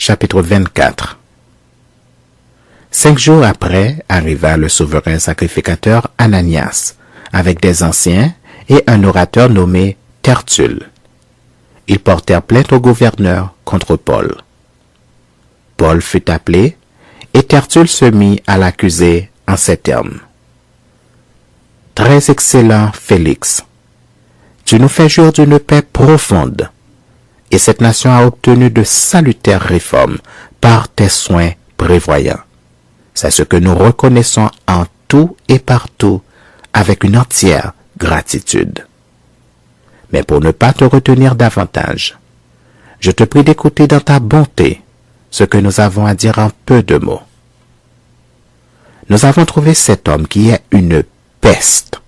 chapitre 24. 5 jours après arriva le souverain sacrificateur Ananias, avec des anciens et un orateur nommé Tertulle. Ils portèrent plainte au gouverneur contre Paul. Paul fut appelé, et Tertulle se mit à l'accuser en ces termes. « Très excellent Félix, tu nous fais jour d'une paix profonde, et cette nation a obtenu de salutaires réformes par tes soins prévoyants. C'est ce que nous reconnaissons en tout et partout avec une entière gratitude. Mais pour ne pas te retenir davantage, je te prie d'écouter dans ta bonté ce que nous avons à dire en peu de mots. Nous avons trouvé cet homme qui est une peste,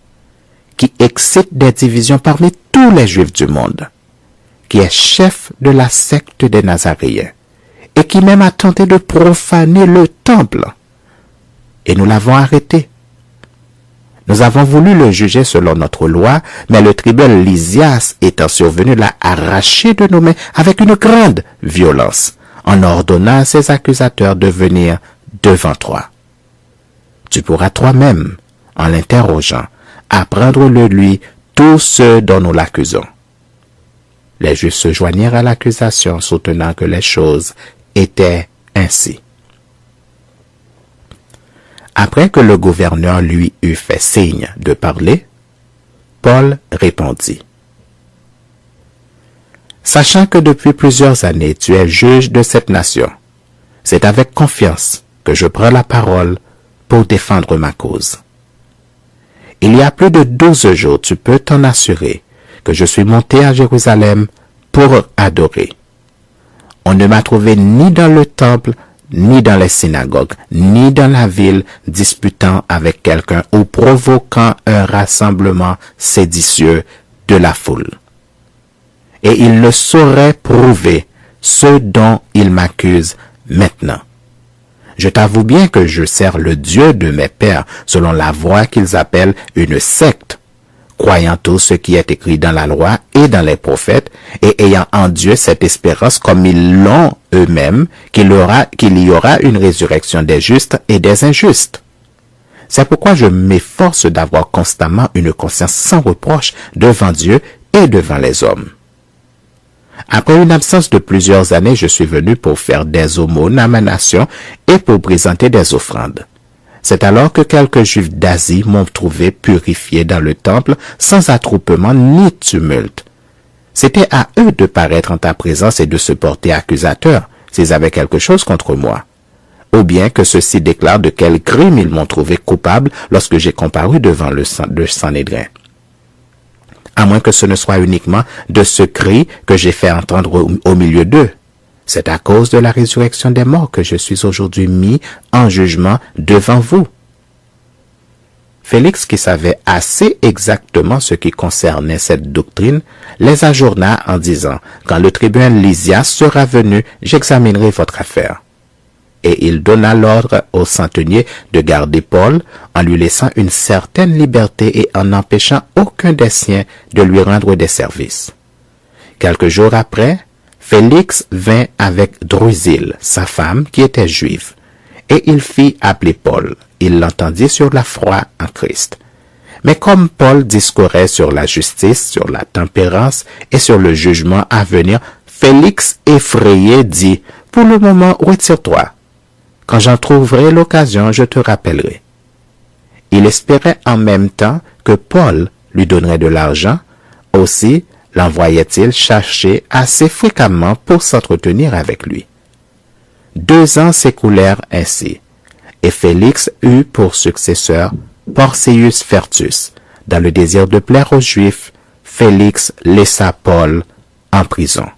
qui excite des divisions parmi tous les Juifs du monde, qui est chef de la secte des Nazaréens, et qui même a tenté de profaner le temple. Et nous l'avons arrêté. Nous avons voulu le juger selon notre loi, mais le tribunal Lysias étant survenu l'a arraché de nos mains avec une grande violence, en ordonnant à ses accusateurs de venir devant toi. Tu pourras toi-même, en l'interrogeant, apprendre de lui tout ce dont nous l'accusons. » Les Juifs se joignirent à l'accusation, soutenant que les choses étaient ainsi. Après que le gouverneur lui eut fait signe de parler, Paul répondit. « Sachant que depuis plusieurs années tu es juge de cette nation, c'est avec confiance que je prends la parole pour défendre ma cause. Il y a plus de 12 jours, tu peux t'en assurer que je suis monté à Jérusalem pour adorer. On ne m'a trouvé ni dans le temple, ni dans les synagogues, ni dans la ville, disputant avec quelqu'un ou provoquant un rassemblement séditieux de la foule. Et il ne saurait prouver ce dont il m'accuse maintenant. Je t'avoue bien que je sers le Dieu de mes pères, selon la voie qu'ils appellent une secte, croyant tout ce qui est écrit dans la loi et dans les prophètes, et ayant en Dieu cette espérance comme ils l'ont eux-mêmes, qu'il y aura une résurrection des justes et des injustes. C'est pourquoi je m'efforce d'avoir constamment une conscience sans reproche devant Dieu et devant les hommes. Après une absence de plusieurs années, je suis venu pour faire des aumônes à ma nation et pour présenter des offrandes. C'est alors que quelques Juifs d'Asie m'ont trouvé purifié dans le temple sans attroupement ni tumulte. C'était à eux de paraître en ta présence et de se porter accusateurs s'ils avaient quelque chose contre moi. Ou bien que ceux-ci déclarent de quel crime ils m'ont trouvé coupable lorsque j'ai comparu devant le Sanhédrin. À moins que ce ne soit uniquement de ce cri que j'ai fait entendre au milieu d'eux. C'est à cause de la résurrection des morts que je suis aujourd'hui mis en jugement devant vous. » Félix, qui savait assez exactement ce qui concernait cette doctrine, les ajourna en disant « Quand le tribunal Lysias sera venu, j'examinerai votre affaire. » Et il donna l'ordre au centenier de garder Paul en lui laissant une certaine liberté et en n'empêchant aucun des siens de lui rendre des services. Quelques jours après, Félix vint avec Drusille, sa femme, qui était juive, et il fit appeler Paul. Il l'entendit sur la foi en Christ. Mais comme Paul discourait sur la justice, sur la tempérance et sur le jugement à venir, Félix, effrayé, dit « Pour le moment, retire-toi. Quand j'en trouverai l'occasion, je te rappellerai. » Il espérait en même temps que Paul lui donnerait de l'argent. Aussi l'envoyait-il chercher assez fréquemment pour s'entretenir avec lui. 2 ans s'écoulèrent ainsi, et Félix eut pour successeur Porcius Fertus. Dans le désir de plaire aux Juifs, Félix laissa Paul en prison.